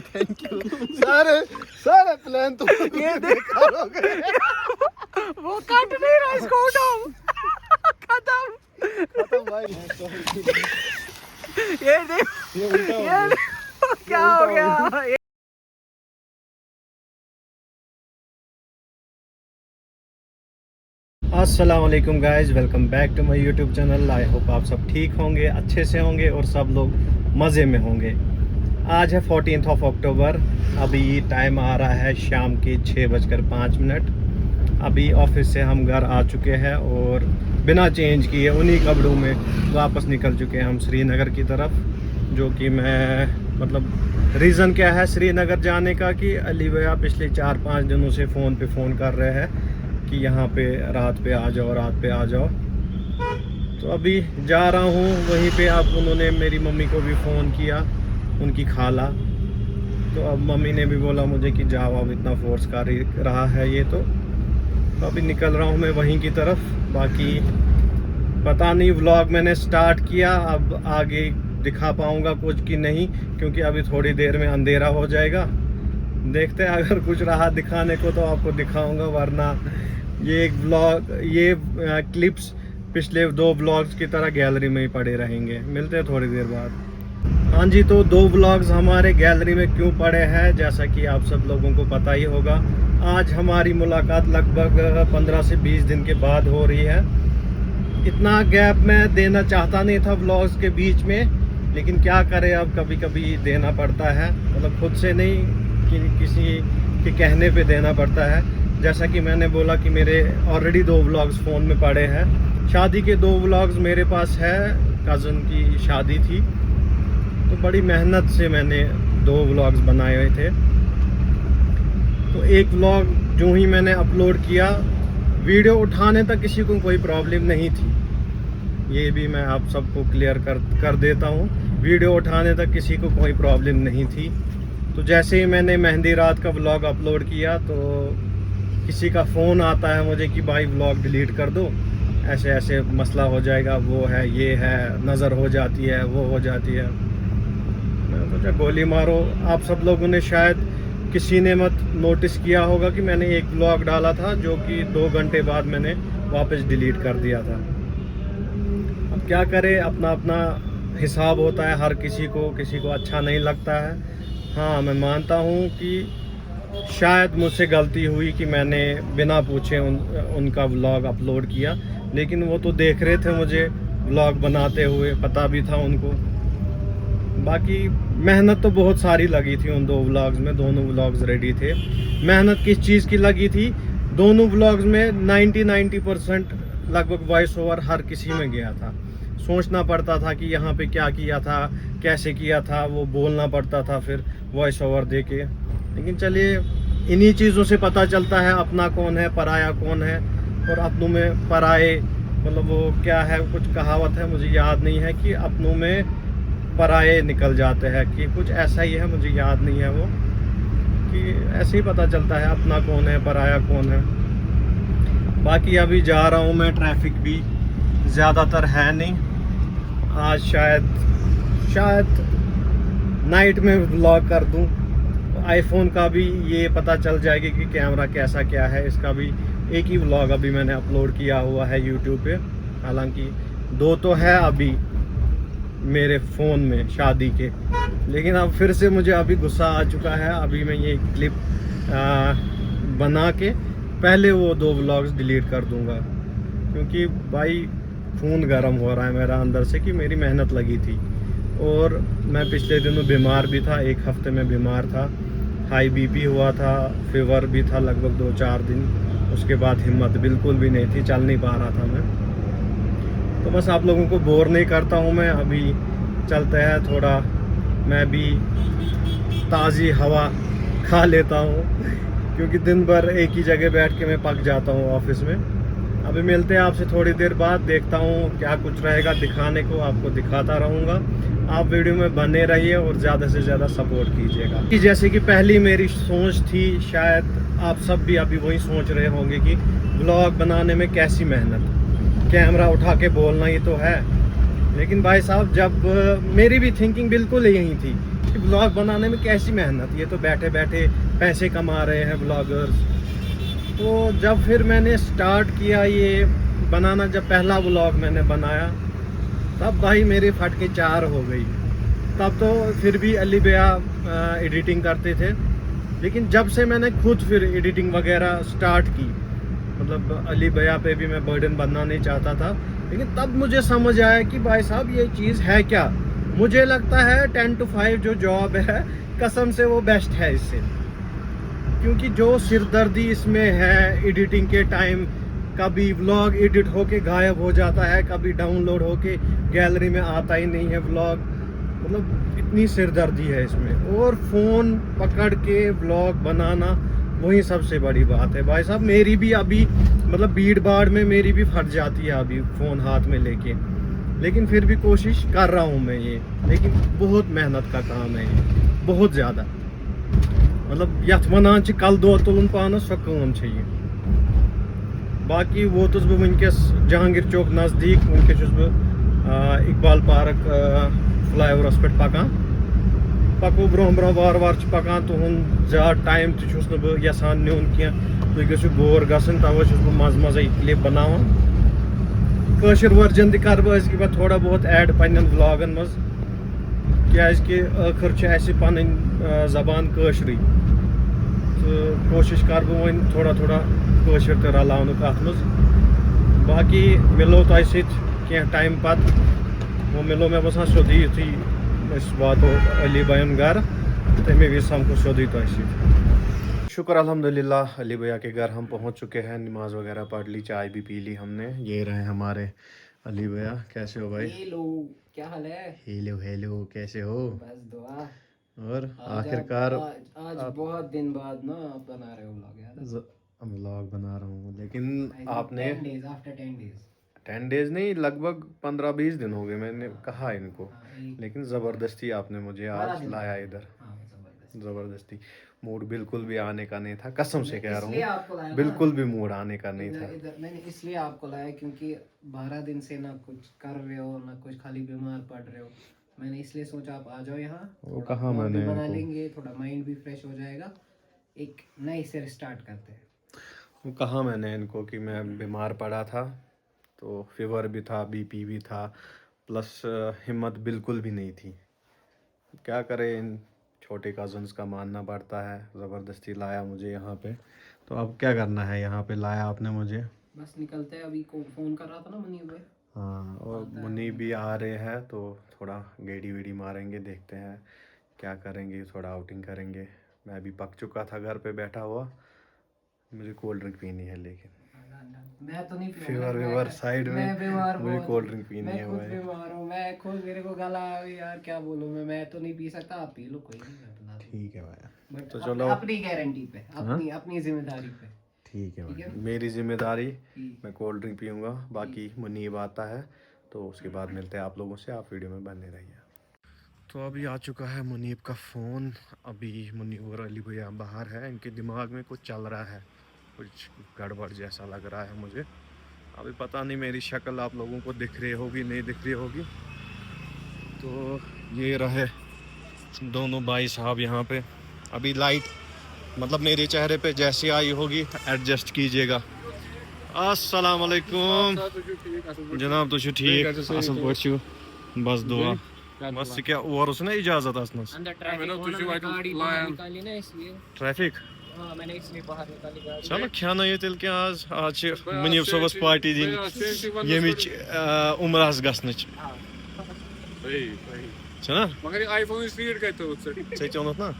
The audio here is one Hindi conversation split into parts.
Thank you. सारे प्लान तो ये बेकार हो गए। वो काट नहीं रहा, इसको उठाओ। खत्म भाई ये देख, ये उल्टा हो ये गया। देखो क्या हो गया। अस्सलाम वालेकुम guys, welcome back to my YouTube channel. I hope आप सब ठीक होंगे, अच्छे से होंगे और सब लोग मज़े में होंगे। आज है 14 अक्टूबर। अभी टाइम आ रहा है शाम के 6:05। अभी ऑफिस से हम घर आ चुके हैं और बिना चेंज किए उन्हीं कपड़ों में वापस निकल चुके हैं हम श्रीनगर की तरफ। जो कि मैं रीज़न क्या है श्रीनगर जाने का कि अली भैया पिछले 4-5 दिनों से फ़ोन कर रहे हैं कि यहाँ पे रात पे आ जाओ। तो अभी जा रहा हूँ वहीं पे। अब उन्होंने मेरी मम्मी को भी फ़ोन किया, उनकी खाला। तो अब मम्मी ने भी बोला मुझे कि जाओ, अब इतना फोर्स कर रहा है ये। तो अभी निकल रहा हूँ मैं वहीं की तरफ। बाकी पता नहीं व्लॉग मैंने स्टार्ट किया, अब आगे दिखा पाऊँगा कुछ कि नहीं, क्योंकि अभी थोड़ी देर में अंधेरा हो जाएगा। देखते हैं, अगर कुछ रहा दिखाने को तो आपको दिखाऊंगा, वरना ये क्लिप्स पिछले 2 व्लॉग्स की तरह गैलरी में ही पड़े रहेंगे। मिलते हैं थोड़ी देर बाद। हाँ जी, तो 2 व्लॉग्स हमारे गैलरी में क्यों पड़े हैं, जैसा कि आप सब लोगों को पता ही होगा। आज हमारी मुलाकात लगभग 15 से 20 दिन के बाद हो रही है। इतना गैप मैं देना चाहता नहीं था व्लॉग्स के बीच में, लेकिन क्या करें, अब कभी कभी देना पड़ता है। खुद से नहीं कि किसी के कहने पे देना पड़ता है। जैसा कि मैंने बोला कि मेरे ऑलरेडी 2 व्लॉग्स फ़ोन में पड़े हैं। शादी के 2 व्लॉग्स मेरे पास है, कज़न की शादी थी, तो बड़ी मेहनत से मैंने 2 व्लॉग्स बनाए हुए थे। तो एक व्लॉग जो ही मैंने अपलोड किया, वीडियो उठाने तक किसी को कोई प्रॉब्लम नहीं थी। ये भी मैं आप सबको क्लियर कर देता हूँ, वीडियो उठाने तक किसी को कोई प्रॉब्लम नहीं थी। तो जैसे ही मैंने मेहंदी रात का व्लॉग अपलोड किया तो किसी का फ़ोन आता है मुझे कि भाई व्लॉग डिलीट कर दो, ऐसे ऐसे मसला हो जाएगा, वो है, ये है, नज़र हो जाती है, वो हो जाती है। मैंने सोचा गोली मारो। आप सब लोगों ने शायद किसी ने मत नोटिस किया होगा कि मैंने एक व्लॉग डाला था जो कि 2 घंटे बाद मैंने वापस डिलीट कर दिया था। अब क्या करें, अपना अपना हिसाब होता है, हर किसी को अच्छा नहीं लगता है। हाँ, मैं मानता हूँ कि शायद मुझसे गलती हुई कि मैंने बिना पूछे उनका व्लॉग अपलोड किया, लेकिन वो तो देख रहे थे मुझे व्लॉग बनाते हुए, पता भी था उनको। बाकी मेहनत तो बहुत सारी लगी थी उन 2 व्लॉग्स में, दोनों व्लॉग्स रेडी थे। मेहनत किस चीज़ की लगी थी, दोनों व्लॉग्स में 90% लगभग वॉइस ओवर हर किसी में गया था। सोचना पड़ता था कि यहाँ पे क्या किया था, कैसे किया था, वो बोलना पड़ता था फिर वॉइस ओवर दे के। लेकिन चलिए, इन्हीं चीज़ों से पता चलता है अपना कौन है, पराया कौन है। और अपनों में पराए, वो क्या है, कुछ कहावत है, मुझे याद नहीं है, कि अपनों में पराए निकल जाते हैं, कि कुछ ऐसा ही है, मुझे याद नहीं है वो, कि ऐसे ही पता चलता है अपना कौन है, पराया कौन है। बाकी अभी जा रहा हूँ मैं, ट्रैफिक भी ज़्यादातर है नहीं। आज शायद नाइट में व्लॉग कर दूँ। आईफोन का भी ये पता चल जाएगी कि कैमरा कैसा क्या है। इसका भी एक ही व्लॉग अभी मैंने अपलोड किया हुआ है यूट्यूब पे, हालांकि 2 तो है अभी मेरे फ़ोन में शादी के। लेकिन अब फिर से मुझे अभी गुस्सा आ चुका है। अभी मैं ये क्लिप बना के पहले वो 2 व्लॉग्स डिलीट कर दूंगा, क्योंकि भाई खून गर्म हो रहा है मेरा अंदर से कि मेरी मेहनत लगी थी। और मैं पिछले दिनों बीमार भी था, 1 हफ्ते में बीमार था। हाई बीपी हुआ था, फीवर भी था लगभग 2-4 दिन। उसके बाद हिम्मत बिल्कुल भी नहीं थी, चल नहीं पा रहा था मैं। तो बस आप लोगों को बोर नहीं करता हूँ मैं। अभी चलते हैं, थोड़ा मैं भी ताज़ी हवा खा लेता हूँ, क्योंकि दिन भर एक ही जगह बैठ के मैं पक जाता हूँ ऑफिस में। अभी मिलते हैं आपसे थोड़ी देर बाद, देखता हूँ क्या कुछ रहेगा दिखाने को, आपको दिखाता रहूँगा। आप वीडियो में बने रहिए और ज़्यादा से ज़्यादा सपोर्ट कीजिएगा। कि जैसे कि पहली मेरी सोच थी, शायद आप सब भी अभी वही सोच रहे होंगे कि व्लॉग बनाने में कैसी मेहनत, कैमरा उठा के बोलना ही तो है। लेकिन भाई साहब, जब मेरी भी थिंकिंग बिल्कुल यही थी ब्लॉग बनाने में कैसी मेहनत, ये तो बैठे बैठे पैसे कमा रहे हैं ब्लॉगर्स। तो जब फिर मैंने स्टार्ट किया ये बनाना, जब पहला ब्लॉग मैंने बनाया तब भाई मेरी फट के 4 हो गई। तब तो फिर भी अली भैया एडिटिंग करते थे, लेकिन जब से मैंने खुद फिर एडिटिंग वगैरह स्टार्ट की, मतलब अली भैया पे भी मैं बर्डन बनना नहीं चाहता था, लेकिन तब मुझे समझ आया कि भाई साहब ये चीज़ है क्या। मुझे लगता है 10 to 5 जो जॉब है कसम से वो बेस्ट है इससे, क्योंकि जो सिरदर्दी इसमें है एडिटिंग के टाइम, कभी व्लॉग एडिट होके गायब हो जाता है, कभी डाउनलोड होके गैलरी में आता ही नहीं है व्लॉग, मतलब इतनी सिरदर्दी है इसमें। और फ़ोन पकड़ के व्लॉग बनाना वही सबसे बड़ी बात है भाई साहब। मेरी भी अभी मतलब भीड़ भाड़ में मेरी भी फट जाती है अभी फ़ोन हाथ में लेके, लेकिन फिर भी कोशिश कर रहा हूँ मैं ये। लेकिन बहुत मेहनत का काम है ये, बहुत ज़्यादा, मतलब यथ वनान कल दो तुलन पानस सो काम ये। बाकी वोतुस बह वनकस जहांगीर चौक नज़दीक, वनकस बह इकबाल पार्क फ्लाईओवरस पे पकान, पको ब्रोह ब्रोह वार वार पकान। तुहद ज़्यादा टाइम तुस बह यसान नुन कह, तुम गो बोर गसन, तवे बह मज मज क्लिप बनावान। कशर वर्जन कर बह थोड़ा बहुत ऐड पन्न व्लॉगन मज, क्या आखिर पन जबान कशरी, तो कोशिश कर बह वन थोड़ा थोड़ा कशर तो रलावन अत मज। बाकी मिलो तुम सह टाइम पत, वो मिलो मे बसान सोदी युथी वातो अली भैन घर, तमे वि समको सोदी तुम सह। शुक्र अल्हम्दुलिल्लाह अली भैया के घर हम पहुंच चुके हैं, नमाज वगैरह पढ़ ली, चाय भी पी ली हमने। ये रहे हमारे अली भैया। कैसे हो भाई? हेलो, क्या हाल है? हेलो हेलो, कैसे हो? बस दुआ। और आखिरकार आज बहुत दिन बाद ना आप बना रहे हो व्लॉग यार। व्लॉग बना रहा हूँ, लेकिन आपने 10 डेज नहीं, लगभग 15-20 दिन हो गए मैंने कहा इनको, लेकिन ज़बरदस्ती आपने मुझे आज लाया इधर। ज़बरदस्ती, मूड बिल्कुल भी आने का नहीं था, कसम से कह रहा हूँ, बिल्कुल भी मूड आने का नहीं था। मैंने इसलिए आपको लाया क्योंकि 12 दिन से ना कुछ कर रहे हो ना कुछ, खाली बीमार पड़ रहे हो। मैंने इसलिए सोचा आप आ जाओ यहाँ, वो कहा मैंने बना लेंगे, थोड़ा माइंड भी फ्रेश हो जाएगा, एक नए से स्टार्ट करते हैं। वो कहा मैंने इनको कि मैं बीमार पड़ा था, तो फीवर भी था, बीपी भी था, प्लस हिम्मत बिल्कुल भी नहीं थी। क्या करें, इन छोटे कज़न्स का मानना पड़ता है। ज़बरदस्ती लाया मुझे यहाँ पे, तो अब क्या करना है, यहाँ पे लाया आपने मुझे। बस निकलते हैं, अभी को फ़ोन कर रहा था ना मुनीब भाई। हाँ, और मुनीब भी आ रहे हैं, तो थोड़ा गेड़ी वेड़ी मारेंगे, देखते हैं क्या करेंगे, थोड़ा आउटिंग करेंगे। मैं भी पक चुका था घर पे बैठा हुआ, मुझे कोल्ड ड्रिंक पीनी है, लेकिन मैं तो नहीं फीवर साइड में, मुझे कोल्ड ड्रिंक पीनी है भाई। मैं बीमार हूँ, मैं खुद, मेरे को गला यार क्या बोलूँ मैं तो नहीं पी सकता, आप पी लो, कोई नहीं। ठीक है भाई, तो चलो अपनी गारंटी पे, अपनी जिम्मेदारी पे। ठीक है भाई, मेरी जिम्मेदारी, मैं कोल्ड ड्रिंक पीऊँगा। बाकी मुनीब आता है तो उसके बाद मिलते हैं आप लोगों से, आप वीडियो में बने रहिए। तो अभी आ चुका है मुनीब का फ़ोन। अभी मुनीब और अली भैया बाहर है, इनके दिमाग में कुछ चल रहा है, कुछ गड़बड़ जैसा लग रहा है मुझे। अभी पता नहीं मेरी शक्ल आप लोगों को दिख रही होगी नहीं दिख रही होगी। तो ये रहे दोनों भाई साहब यहाँ पे। अभी लाइट मतलब मेरे चेहरे पे जैसी आई होगी एडजस्ट कीजिएगा। अस्सलाम वालेकुम जनाब, तुझ ठीक असल पछु, बस दुआ, बस क्या और उसने इजाजत आसनस ट्रैफिक चलो खाना ये तेल क्या आज मुनीब सोबस पार्टी दिन यमिच उमरास गसनच छना मगर आईफोन स्पीड कहते हो सही चौनत ना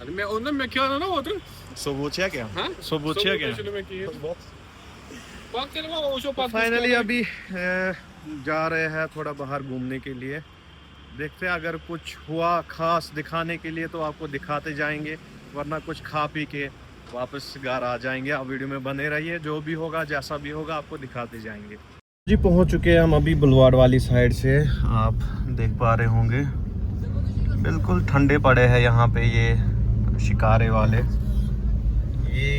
मैं उन्हें मैं क्या ना वो तो सबूत है क्या? हाँ सबूत है क्या? फाइनली अभी जा रहे हैं थोड़ा बाहर घूमने के लिए, देखते हैं अगर कुछ हुआ खास दिखाने के लिए तो आपको दिखाते जाएंगे, वरना कुछ खा पी के वापस घर आ जाएंगे। आप वीडियो में बने रहिए, जो भी होगा जैसा भी होगा आपको दिखाते जाएंगे। जी पहुंच चुके हैं हम अभी बुलवाड़ वाली साइड से, आप देख पा रहे होंगे बिल्कुल ठंडे पड़े हैं यहाँ पे ये शिकारे वाले। ये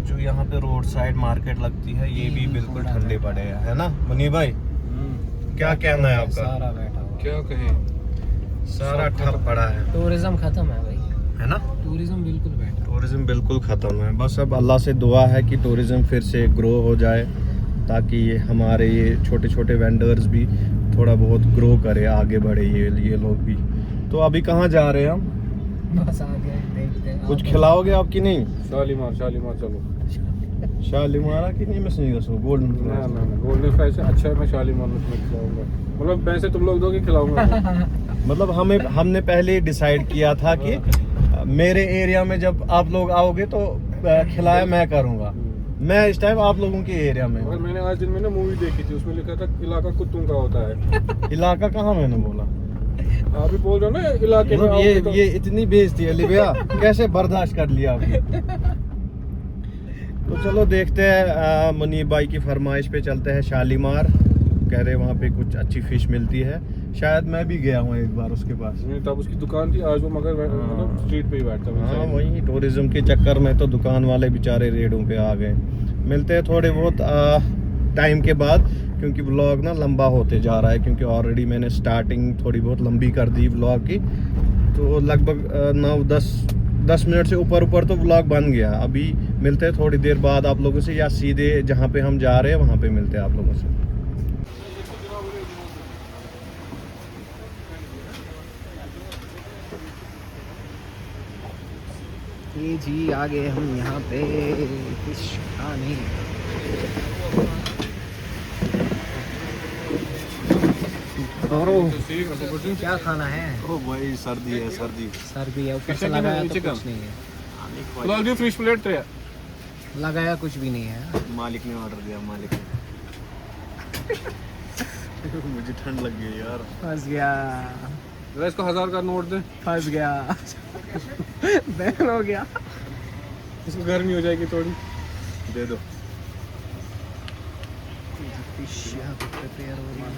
जो यहाँ पे रोड साइड मार्केट लगती है ये भी बिल्कुल ठंडे पड़े हैं, है ना मुनीब भाई? क्या कहना है आपका? क्या कहें, सारा ठप पड़ा है, टूरिज्म खत्म है भाई, है ना? टूरिज्म बिल्कुल बैठा। टूरिज्म बिल्कुल ख़त्म है। बस अब अल्लाह से दुआ है कि टूरिज्म फिर से ग्रो हो जाए, ताकि ये हमारे ये छोटे छोटे वेंडर्स भी थोड़ा बहुत ग्रो करे, आगे बढ़े ये लोग भी। तो अभी कहाँ जा रहे हैं हम? बस आगे देखते हैं। कुछ खिलाओगे आप कि नहीं? शालीमार चलो। शालीमार की नहीं, मैं नहीं दसूँ गोल्डन ना गोल्डन फ्राई से अच्छा है, मैं शालीमार में तुम्हें खिलाऊंगा। मतलब पैसे तुम लोग दोगे, खिलाऊंगा। मतलब हमने पहले डिसाइड किया था कि मेरे एरिया में जब आप लोग आओगे तो खिलाया मैं करूँगा। मैं इस टाइम आप लोगों के एरिया में मगर मैंने आज दिन में ना मूवी देखी थी, उसमें लिखा था इलाका कुत्तों का होता है। इलाका कहाँ मैंने बोला? आप भी बोल रहे हो ना इलाके में मतलब आओगे तो। ये इतनी बेइज्जती है लिबिया, कैसे बर्दाश्त कर लिया आपने? तो चलो देखते हैं, मुनीब भाई की फरमाइश पे चलते हैं शालीमार। कह रहे वहाँ पे कुछ अच्छी फिश मिलती है, शायद मैं भी गया हूँ एक बार उसके पास। नहीं, तब उसकी दुकान थी, आज वो मगर मतलब स्ट्रीट पे ही बैठता है। हाँ वही, टूरिज्म के चक्कर में तो दुकान वाले बेचारे रेडों पे आ गए। मिलते हैं थोड़े बहुत टाइम के बाद, क्योंकि व्लॉग ना लंबा होते जा रहा है, क्योंकि ऑलरेडी मैंने स्टार्टिंग थोड़ी बहुत लंबी कर दी व्लॉग की। तो लगभग 9-10 मिनट से ऊपर तो व्लॉग बन गया। अभी मिलते हैं थोड़ी देर बाद आप लोगों से, या सीधे जहाँ पे हम जा रहे हैं वहाँ पे मिलते हैं आप लोगों से। ये जी आ गए हम यहाँ पे फिश खाने। क्या खाना है? ओ भाई सर्दी है, सर्दी है, ऊपर से लगाया तो कुछ नहीं है। लॉन्ग फिश प्लेट थे, लगाया कुछ भी नहीं है। मालिक ने ऑर्डर दिया, मालिक मुझे ठंड लग गई यार। फंस गया, जरा इसको 1000 का नोट दे। फंस गया। बैन हो गया। इसको गर्मी हो जाएगी थोड़ी। दे दो। फिश यहाँ पे प्रिपेयर हो रही है।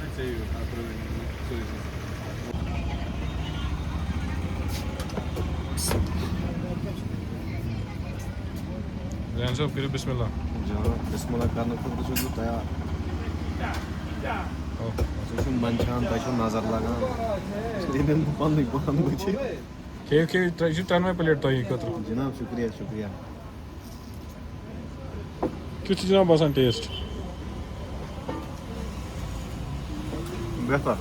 ध्यान से फिर बिस्मिल्लाह। बिस्मिल्लाह करने को तो तैयार। मंचान तक नजर लगा टन में प्लेट तो जनाब शुक्रिया। किस जनाब बसान टेस्ट बेहतर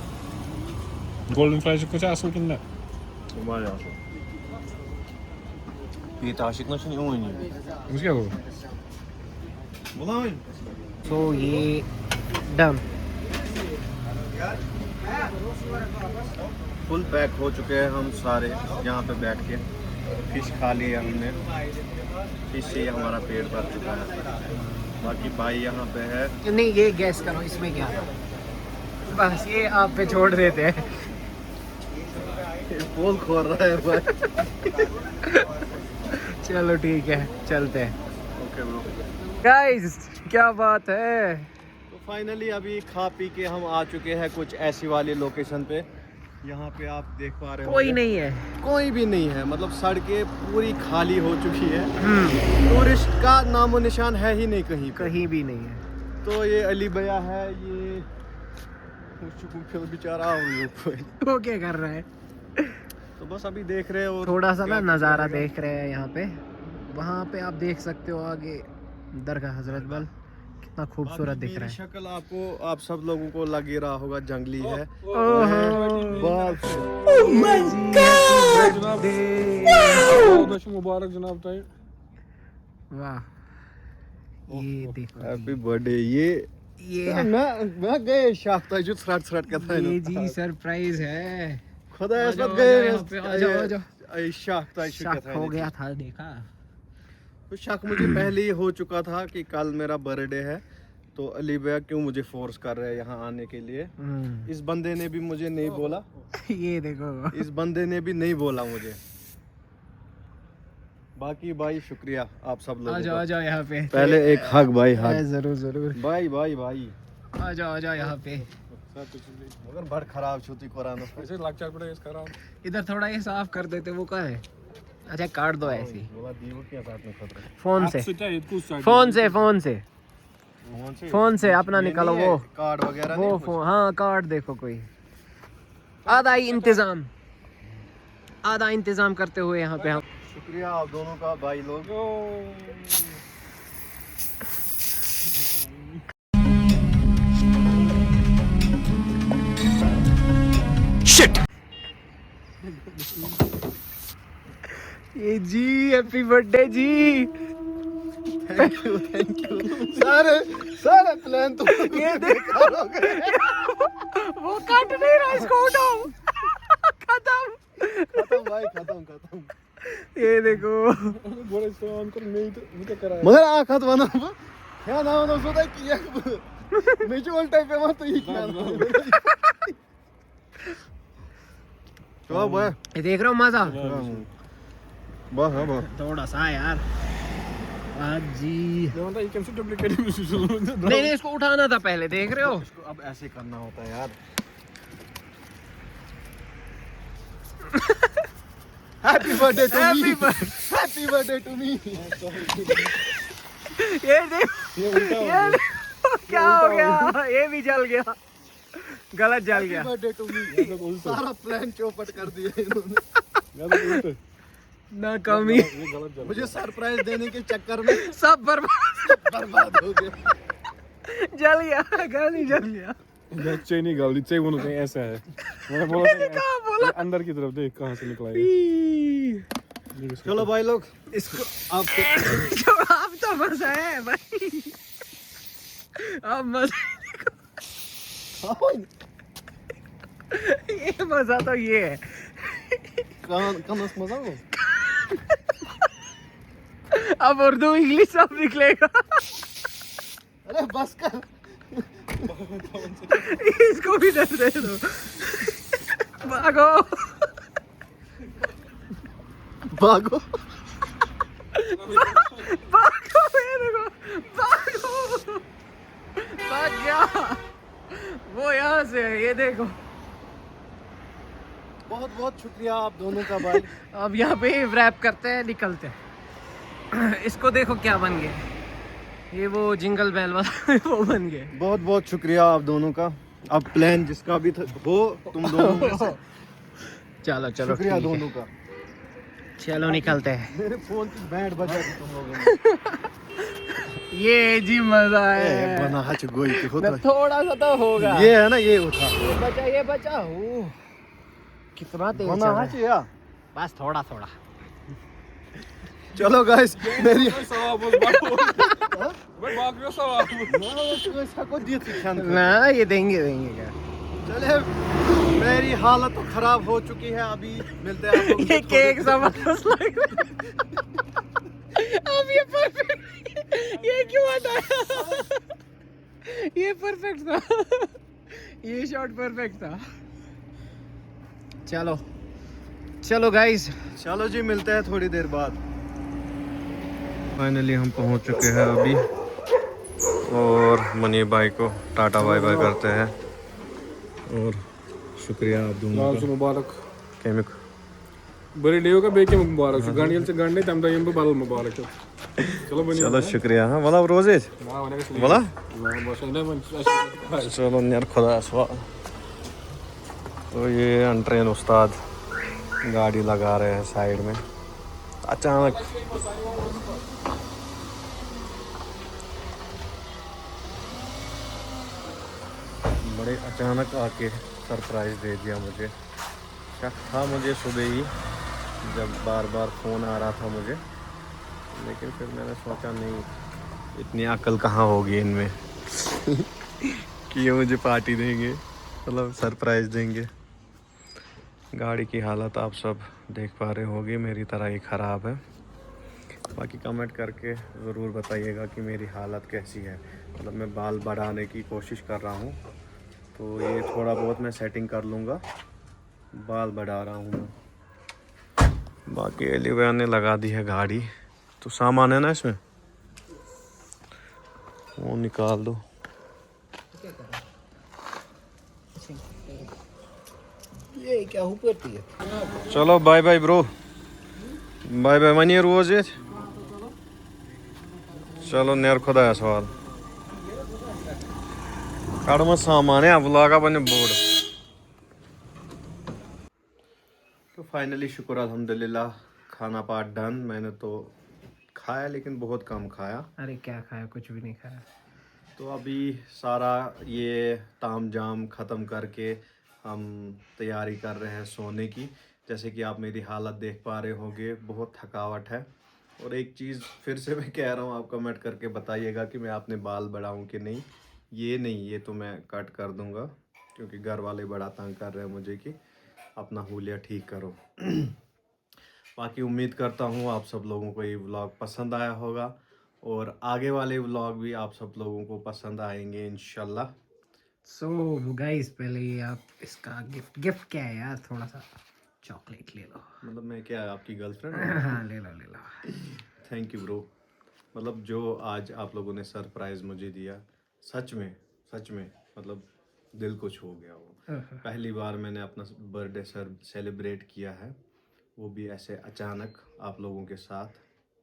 गोल्डन फ्राई कुछ असल कि ना ये ताशिक ना छन ओन मुझे क्या बुलाओ। तो ये डन फुल पैक हो चुके हैं हम सारे यहाँ पे बैठ के। फिश खा लिया हमने, फिश से हमारा पेट भर चुका है। बाकी भाई यहाँ पे है। नहीं, ये गैस करो इसमें क्या था। बस ये आप पे छोड़ देते हैं। पोल खोल रहा है भाई। चलो ठीक है, चलते हैं। Okay bro. गाइस क्या बात है। तो फाइनली अभी खा पी के हम आ चुके हैं कुछ ऐसी वाली लोकेशन पे। यहाँ पे आप देख पा रहे हो कोई नहीं है, कोई भी नहीं है, मतलब सड़कें पूरी खाली हो चुकी है। टूरिस्ट का नामो निशान है ही नहीं कहीं पे। कहीं भी नहीं है। तो ये अली भैया है, ये बेचारा वो क्या कर रहा है? तो बस अभी देख रहे हो, थोड़ा सा ना नज़ारा देख रहे हैं यहाँ पे। वहाँ पे आप देख सकते हो आगे दरगाह हजरत बल, कितना खूबसूरत दिख रहा है। शक्ल आपको, आप सब लोगों को लग ही रहा होगा जंगली है। मुबारक जनाब ताई। वाह, ये देखो हैप्पी बर्थडे। ये मैं गए शाख्ता जो थ्रट का था। ये जी सरप्राइज है। खुदा आ इस जाओ, वक्त आ जाओ यहाँ पे, आ जाओ, आ जाओ। गए शाख्ता शक हो गया था, देखा। तो शक मुझे पहले ही हो चुका था कि कल मेरा बर्थडे है, तो अली भैया क्यों मुझे फोर्स कर रहे हैं यहाँ आने के लिए। इस बंदे ने भी मुझे नहीं बोला। ये देखो, इस बंदे ने भी नहीं बोला मुझे। बाकी भाई शुक्रिया आप सब लोगों आ जाओ, का। आ जाओ यहाँ पे। पहले एक हग भाई, हग। जरूर जरूर, भाई आ जाओ यहाँ पे। मगर बड़ खराब छुट्टी कुरान ऐसे लाग चार पड़े इसका राम। इधर थोड़ा ये साफ कर देते, वो कहाँ है? अच्छा काट दो ऐसे ही, बोला दीवो के साथ में खतरा। फोन से अपना निकालो वो कार्ड वगैरह वो नहीं फोन। हाँ कार्ड देखो, कोई आधा ही इंतजाम। आधा इंतजाम करते हुए यहाँ पे हम। शुक्रिया आप दोनों का भाई लोग। ये जी हैप्पी बर्थडे जी। थैंक यू सारे सारे प्लान तो ये बेकार हो गए। वो काट नहीं रहा, इसको उठाओ। खत्म खत्म भाई खत्म। ये देखो बोले इसको ऑन कर, नहीं तो मुझे करा मगर आखत वना क्या नाम ना सोदा कि म्यूचुअल टाइप पे मत ये क्या तो भाई ये देख रहे हो मजा। बस हां बस थोड़ा सा यार आज जी। ये कैसे डुप्लीकेट नहीं इसको उठाना था पहले, देख रहे हो। इसको अब ऐसे करना होता है यार। Happy birthday to me. Happy birthday to me. ये देख ये उल्टा हो ये देखो, क्या हो गया, ये भी जल गया, गलत जल गया। Happy birthday to me. सारा प्लान चौपट कर दिया इन्होंने। गया। ना कमी, ये गलत चल मुझे सरप्राइज देने के चक्कर में सब बर्बाद हो गया। जल गया, गाली जल गया। बच्चे नहीं गलती से वो नहीं ऐसा है। मैंने बोला था कहाँ बोला? ये अंदर की तरफ देख कहां से निकला है। चलो भाई लोग इसको आपको अब तो मजा है भाई, अब मजा। ये मजा तो ये है। कौन मजा हो। अब उर्दू इंग्लिश सब निकलेगा। अरे बस कर। इसको भी दे दो। भागो भागो भागो, ये देखो भागो, भाग गया वो यहाँ से। ये देखो बहुत बहुत शुक्रिया आप दोनों का भाई। अब यहाँ पे रैप करते हैं, निकलते हैं। इसको देखो क्या बन गया, ये वो जिंगल बेल वाला वो बन गए। बहुत बहुत शुक्रिया आप दोनों का। अब प्लान जिसका भी था वो तुम दोनों में से। चलो चलो शुक्रिया ठीक है। दोनों का। चलो निकलते हैं। मेरे फोन की बैंड बजा दी तुम लोगों ने। ये जी मजा है। बना हच गोई के होता है। थोड़ा सा तो होगा। ये है ना ये उठा ये बचा ओह कितना तेज बना चल रहा हच है। या बस थोड़ा थोड़ा। चलो गाइस मेरी सवाब मैं भाग गया सवाब। ऐसा को दी थी खान ना ये देंगे क्या। चले मेरी हालत तो खराब हो चुकी है। अभी मिलते हैं आप लोगों से ये थोड़ी केक देर जबरदस्त लग रहा है। अब ये परफेक्ट, ये क्यों हटाया। ये परफेक्ट था, ये शॉट परफेक्ट था। चलो चलो गाइस, चलो जी मिलते हैं थोड़ी देर बाद। फाइनली हम पहुंच चुके हैं अभी और मनी भाई को टाटा बाय बाय करते हैं और शुक्रिया आप दोनों लाल का। से मुबारक केमिक बर्थडे का बेके मुबारक छ गांडील से गांडे तम दयम बल मुबारक छ। चलो बनी चलो शुक्रिया। हाँ बोला रोजे ना वने का बोला बस ने मन चलो यार खुदा सवा। तो ये अनट्रेन उस्ताद गाड़ी लगा रहे हैं साइड में। अचानक बड़े अचानक आके सरप्राइज दे दिया मुझे। शक था मुझे सुबह ही जब बार बार फ़ोन आ रहा था मुझे, लेकिन फिर मैंने सोचा नहीं इतनी अक्ल कहाँ होगी इनमें कि ये मुझे पार्टी देंगे, मतलब सरप्राइज़ देंगे। गाड़ी की हालत आप सब देख पा रहे होगे मेरी तरह ही ख़राब है। बाकी कमेंट करके ज़रूर बताइएगा कि मेरी हालत कैसी है। मतलब मैं बाल बढ़ाने की कोशिश कर रहा हूँ, तो ये थोड़ा बहुत मैं सेटिंग कर लूँगा। बाल बढ़ा रहा हूँ मैं। बाकी एलिवेयर ने लगा दी है गाड़ी। तो सामान है ना इसमें, वो निकाल दो। ये क्या ऊपर थी। चलो bye bye bro, bye bye मनी रोज ये। चलो नेर खुदा सवाल काड़ मत सामान है अब लागा बने बोर्ड। तो फाइनली शुक्र अल्हम्दुलिल्लाह खाना पात डन। मैंने तो खाया लेकिन बहुत कम खाया। अरे क्या खाया, कुछ भी नहीं खाया। तो अभी सारा ये ताम जाम ख़त्म करके हम तैयारी कर रहे हैं सोने की। जैसे कि आप मेरी हालत देख पा रहे होंगे, बहुत थकावट है। और एक चीज़ फिर से मैं कह रहा हूँ, आप कमेंट करके बताइएगा कि मैं अपने बाल बढ़ाऊँ कि नहीं। ये नहीं, ये तो मैं कट कर दूँगा क्योंकि घर वाले बड़ा तंग कर रहे हैं मुझे कि अपना हुलिया ठीक करो। बाकी उम्मीद करता हूँ आप सब लोगों को ये व्लॉग पसंद आया होगा और आगे वाले व्लॉग भी आप सब लोगों को पसंद आएंगे इंशाल्लाह। सो गाइस, पहले ये आप इसका गिफ्ट क्या है यार, थोड़ा सा चॉकलेट ले लो। मतलब मैं क्या आपकी गर्लफ्रेंड? हाँ ले लो ले लो। Thank you bro. मतलब जो आज आप लोगों ने सरप्राइज़ मुझे दिया, सच में मतलब दिल को छू गया वो। पहली बार मैंने अपना बर्थडे सेलिब्रेट किया है, वो भी ऐसे अचानक आप लोगों के साथ।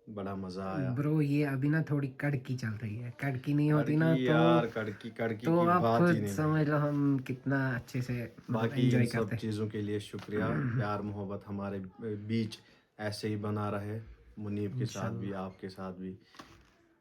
बड़ा मज़ा आया। ब्रो ये अभी ना थोड़ी कड़की चल रही है, कड़की नहीं होती ना कड़की तो यार, कड़की तो की आप बात ही खुद नहीं। समझ लो हम कितना अच्छे से बाकी एंजॉय इन सब करते हैं। चीज़ों के लिए शुक्रिया। प्यार मोहब्बत हमारे बीच ऐसे ही बना रहे, मुनीब के साथ भी, आपके साथ भी।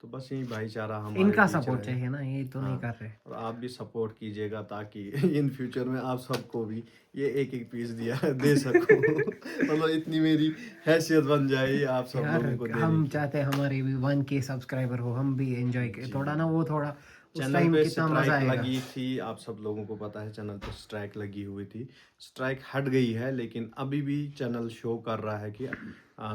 तो बस यही भाईचारा हमारे इनका बीच सपोर्ट रहे। चाहिए ना, ये तो नहीं हाँ, कर रहे। और आप भी सपोर्ट कीजिएगा ताकि इन फ्यूचर में आप सबको भी ये एक एक पीस दे सकूं। मतलब इतनी मेरी हैसियत बन जाए आप सब यार लोगों को देने हम की। चाहते हैं हमारे भी 1K सब्सक्राइबर हो, हम भी एंजॉय करें थोड़ा ना, वो थोड़ा उस चैनल टाइम पे कितना मजा स्ट्राइक आएगा। लगी थी, आप सब लोगों को पता है चैनल पे स्ट्राइक लगी हुई थी। स्ट्राइक हट गई है लेकिन अभी भी चैनल शो कर रहा है कि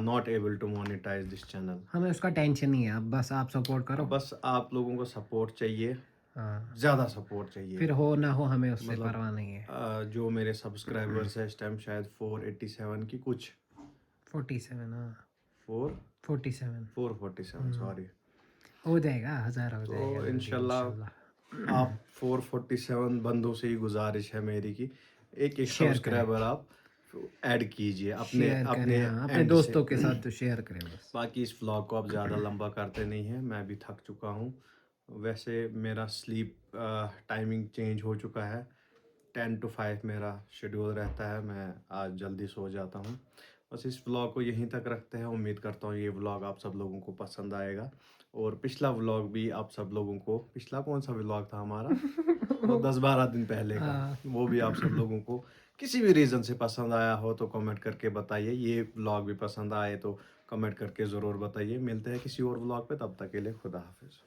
not able to monetise this channel. हमें उसका टेंशन नहीं है, अब बस आप सपोर्ट करो। बस आप लोगों को सपोर्ट चाहिए, हाँ, ज़्यादा सपोर्ट चाहिए। फिर हो ना हो हमें उससे मतलब परवाह नहीं है। जो मेरे सब्सक्राइबर्स है इस टाइम शायद 487 की कुछ 47, हाँ 4 47 447 सॉरी। हो जाएगा, 1000 हो जाएगा तो जल्दी इंशाल्लाह आप 447 बंदों से ही गुजारिश है मेरी कि एक एक शेयर करें, सब्सक्राइबर आप ऐड कीजिए अपने शेयर करें, अपने हाँ अपने एंड से। दोस्तों के साथ तो शेयर करें बस। बाकी इस व्लॉग को आप ज़्यादा लंबा करते नहीं हैं, मैं भी थक चुका हूँ। वैसे मेरा स्लीप टाइमिंग चेंज हो चुका है, 10 to 5 मेरा शेड्यूल रहता है। मैं आज जल्दी सो जाता हूँ। बस इस व्लॉग को यहीं तक रखते हैं। उम्मीद करता हूँ ये व्लॉग आप सब लोगों को पसंद आएगा और पिछला व्लॉग भी आप सब लोगों को, पिछला कौन सा व्लॉग था हमारा, तो 10-12 दिन पहले का, वो भी आप सब लोगों को किसी भी रीज़न से पसंद आया हो तो कमेंट करके बताइए। ये व्लॉग भी पसंद आए तो कमेंट करके ज़रूर बताइए। मिलते हैं किसी और व्लॉग पे, तब तक के लिए खुदा हाफिज़।